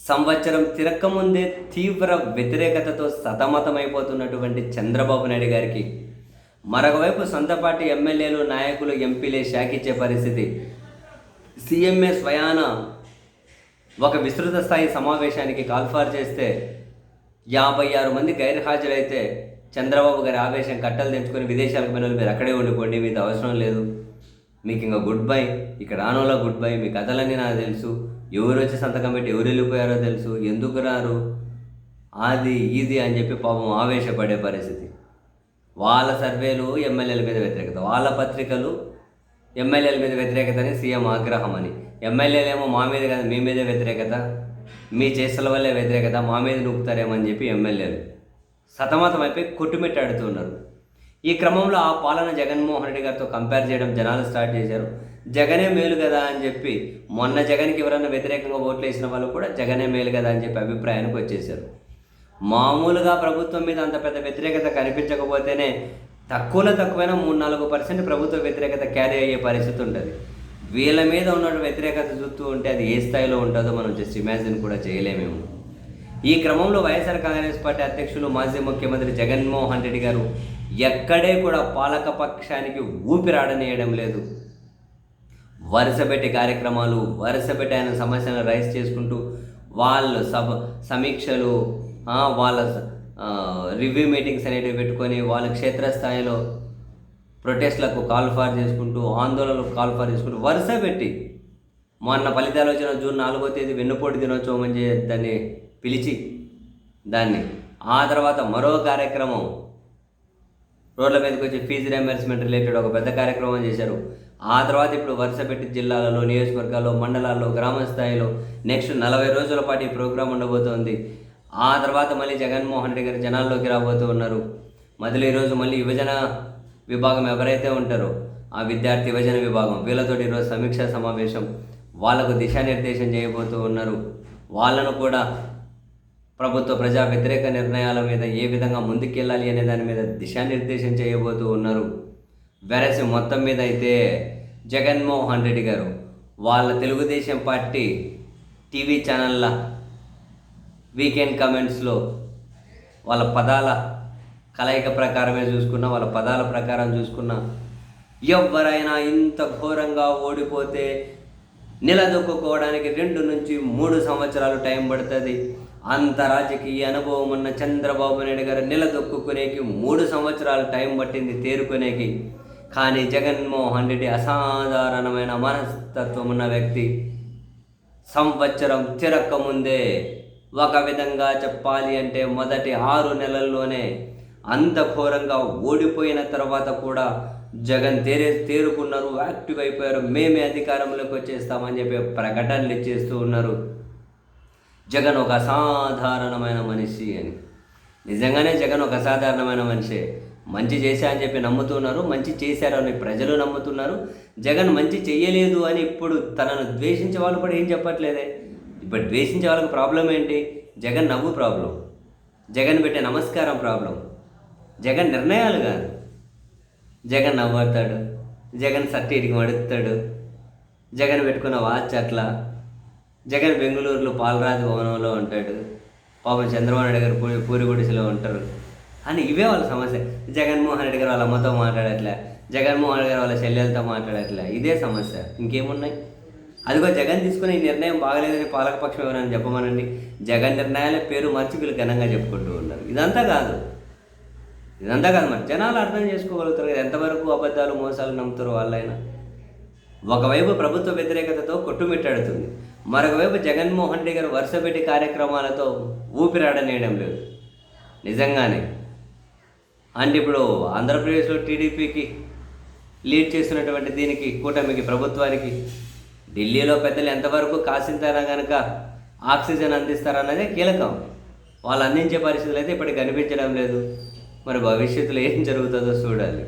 సంవత్సరం తిరక్కముందే తీవ్ర వ్యతిరేకతతో సతమతమైపోతున్నటువంటి చంద్రబాబు నాయుడు గారికి మరొక వైపు సొంత పార్టీ ఎమ్మెల్యేలు, నాయకులు, ఎంపీలే శాఖిచ్చే పరిస్థితి. సీఎంఏ స్వయాన ఒక విస్తృత స్థాయి సమావేశానికి కాల్ఫార్ చేస్తే 56 మంది గైర్హాజరైతే చంద్రబాబు గారి ఆవేశం కట్టలు తెంచుకొని విదేశాలకు పోయిన మీరు అక్కడే ఉండిపోండి, మీతో అవసరం లేదు, మీకు ఇంకా గుడ్ బై, ఇక్కడ రానోలా గుడ్ బై, మీ కథలన్నీ నాకు తెలుసు, ఎవరు వచ్చి సంతకం పెట్టి ఎవరు వెళ్ళిపోయారో తెలుసు, ఎందుకు రారు, అది ఇది అని చెప్పి పాపం ఆవేశపడే పరిస్థితి. వాళ్ళ సర్వేలు ఎమ్మెల్యేల మీద వ్యతిరేకత, వాళ్ళ పత్రికలు ఎమ్మెల్యేల మీద వ్యతిరేకత అని సీఎం ఆగ్రహం అని, ఎమ్మెల్యేలేమో మా మీద కాదు మీ మీదే వ్యతిరేకత, మీ చేష్టల వల్లే వ్యతిరేకత, మా మీద నూపుతారేమని చెప్పి ఎమ్మెల్యేలు సతమతం అయిపోయి కొట్టుమిట్టాడుతున్నారు. ఈ క్రమంలో ఆ పాలన జగన్మోహన్ రెడ్డి గారితో కంపేర్ చేయడం జనాలు స్టార్ట్ చేశారు. జగనే మేలు కదా అని చెప్పి మొన్న జగన్కి ఎవరన్నా వ్యతిరేకంగా ఓట్లు వేసిన వాళ్ళు కూడా జగనే మేలు కదా అని చెప్పి అభిప్రాయానికి వచ్చేసారు. మామూలుగా ప్రభుత్వం మీద అంత పెద్ద వ్యతిరేకత కనిపించకపోతేనే తక్కువలో తక్కువైనా 3-4% ప్రభుత్వ వ్యతిరేకత క్యారీ అయ్యే పరిస్థితి ఉంటుంది. వీళ్ళ మీద ఉన్న వ్యతిరేకత చూస్తూ ఉంటే అది ఏ స్థాయిలో ఉంటుందో మనం జస్ట్ ఇమాజిన్ కూడా చేయలేమేమో. ఈ క్రమంలో వైఎస్ఆర్ కాంగ్రెస్ పార్టీ అధ్యక్షులు, మాజీ ముఖ్యమంత్రి జగన్మోహన్ రెడ్డి గారు ఎక్కడే కూడా పాలకపక్షానికి ఊపిరాడనీయడం లేదు. వరుసపెట్టి కార్యక్రమాలు, వరుసపెట్టి ఆయన సమస్యలను రైజ్ చేసుకుంటూ వాళ్ళు సమీక్షలు, వాళ్ళ రివ్యూ మీటింగ్స్ అనేటివి పెట్టుకొని వాళ్ళ క్షేత్రస్థాయిలో ప్రొటెస్ట్లకు కాల్ఫార్ చేసుకుంటూ, ఆందోళనలకు కాల్ఫార్ చేసుకుంటూ వరుస పెట్టి మొన్న ఫలితాలు వచ్చిన జూన్ 4వ తేదీ వెన్నుపోటు దినోత్సవం అని దాన్ని పిలిచి దాన్ని ఆ తర్వాత మరో కార్యక్రమం రోడ్ల మీదకి వచ్చి ఫీజు రియంబర్స్మెంట్ రిలేటెడ్ ఒక పెద్ద కార్యక్రమం చేశారు. ఆ తర్వాత ఇప్పుడు వరుస పెట్టి జిల్లాలలో, నియోజకవర్గాల్లో, మండలాల్లో, గ్రామ స్థాయిలో నెక్స్ట్ 40 రోజుల పాటు ఈ ప్రోగ్రాం ఉండబోతోంది. ఆ తర్వాత మళ్ళీ జగన్మోహన్ రెడ్డి గారు జనాల్లోకి రాబోతూ ఉన్నారు. మొదలు ఈరోజు మళ్ళీ యువజన విభాగం ఎవరైతే ఉంటారో ఆ విద్యార్థి యువజన విభాగం వీళ్ళతో ఈరోజు సమీక్షా సమావేశం, వాళ్లకు దిశానిర్దేశం చేయబోతూ ఉన్నారు. వాళ్ళను కూడా ప్రభుత్వ ప్రజా వ్యతిరేక నిర్ణయాల మీద ఏ విధంగా ముందుకెళ్ళాలి అనే దాని మీద దిశానిర్దేశం చేయబోతూ ఉన్నారు. వెరసి మొత్తం మీద అయితే జగన్మోహన్ రెడ్డి గారు వాళ్ళ తెలుగుదేశం పార్టీ టీవీ ఛానళ్ళ వీకెండ్ కమెంట్స్లో వాళ్ళ పదాల కలయిక ప్రకారమే చూసుకున్నా, వాళ్ళ పదాల ప్రకారం చూసుకున్నా, ఎవరైనా ఇంత ఘోరంగా ఓడిపోతే నిలదొక్కుకోవడానికి 2 నుంచి 3 సంవత్సరాలు టైం పడుతుంది. అంత రాజకీయ అనుభవం ఉన్న చంద్రబాబు నాయుడు గారు నిలదొక్కునేకి 3 సంవత్సరాలు టైం పట్టింది తేరుకునేకి. కానీ జగన్మోహన్ రెడ్డి అసాధారణమైన మనస్తత్వం ఉన్న వ్యక్తి. సంవత్సరం తిరక్కముందే, ఒక విధంగా చెప్పాలి అంటే మొదటి 6 నెలల్లోనే అంత ఘోరంగా ఓడిపోయిన తర్వాత కూడా జగన్ తేరుకున్నారు, యాక్టివ్ అయిపోయారు. మేమే అధికారంలోకి వచ్చేస్తామని చెప్పి ప్రకటనలు ఇచ్చేస్తూ ఉన్నారు. జగన్ ఒక అసాధారణమైన మనిషి అని. నిజంగానే జగన్ ఒక అసాధారణమైన మనిషే. మంచి చేశా అని చెప్పి నమ్ముతున్నారు, మంచి చేశారని ప్రజలు నమ్ముతున్నారు. జగన్ మంచి చెయ్యలేదు అని ఇప్పుడు తనను ద్వేషించే వాళ్ళు కూడా ఏం చెప్పట్లేదే. ఇప్పుడు ద్వేషించే వాళ్ళకి ప్రాబ్లం ఏంటి? జగన్ నవ్వు ప్రాబ్లం, జగన్ పెట్టే నమస్కారం ప్రాబ్లం, జగన్ నిర్ణయాలు కాదు. జగన్ నవ్వుతాడు, జగన్ సర్టిఫికెట్ మడుతాడు, జగన్ పెట్టుకున్న వాచ్ అట్లా, జగన్ బెంగళూరులో పాలరాజు భవనంలో ఉంటాడు, పాపం చంద్రబాబు నాయుడు గారు పూరి గుడిసెలో ఉంటారు అని ఇవే వాళ్ళ సమస్య. జగన్మోహన్ రెడ్డి గారు వాళ్ళ అమ్మతో మాట్లాడట్లే, జగన్మోహన్ రెడ్డి గారు వాళ్ళ చెల్లెలతో మాట్లాడట్లే, ఇదే సమస్య, ఇంకేమున్నాయి? అదిగో జగన్ తీసుకునే ఈ నిర్ణయం బాగలేదని పాలకపక్షం ఎవరైనా చెప్పమనండి. జగన్ నిర్ణయాలే పేరు మార్చి వీళ్ళు ఘనంగా చెప్పుకుంటూ ఉన్నారు. ఇదంతా కాదు మరి జనాలు అర్థం చేసుకోగలుగుతారు కదా ఎంతవరకు అబద్ధాలు మోసాలు నమ్ముతారు వాళ్ళైనా. ఒకవైపు ప్రభుత్వ వ్యతిరేకతతో కొట్టుమిట్టాడుతుంది, మరొకవైపు జగన్మోహన్ రెడ్డి గారు వరుసపెట్టి కార్యక్రమాలతో ఊపిరాడనేయడం లేదు. నిజంగానే అంటే ఇప్పుడు ఆంధ్రప్రదేశ్లో టీడీపీకి లీడ్ చేస్తున్నటువంటి దీనికి కూటమికి ప్రభుత్వానికి ఢిల్లీలో పెద్దలు ఎంతవరకు కాసింతారా కనుక ఆక్సిజన్ అందిస్తారన్నదే కీలకం. వాళ్ళు అందించే పరిస్థితులు అయితే ఇప్పటికి కనిపించడం లేదు. మరి భవిష్యత్తులో ఏం జరుగుతుందో చూడాలి.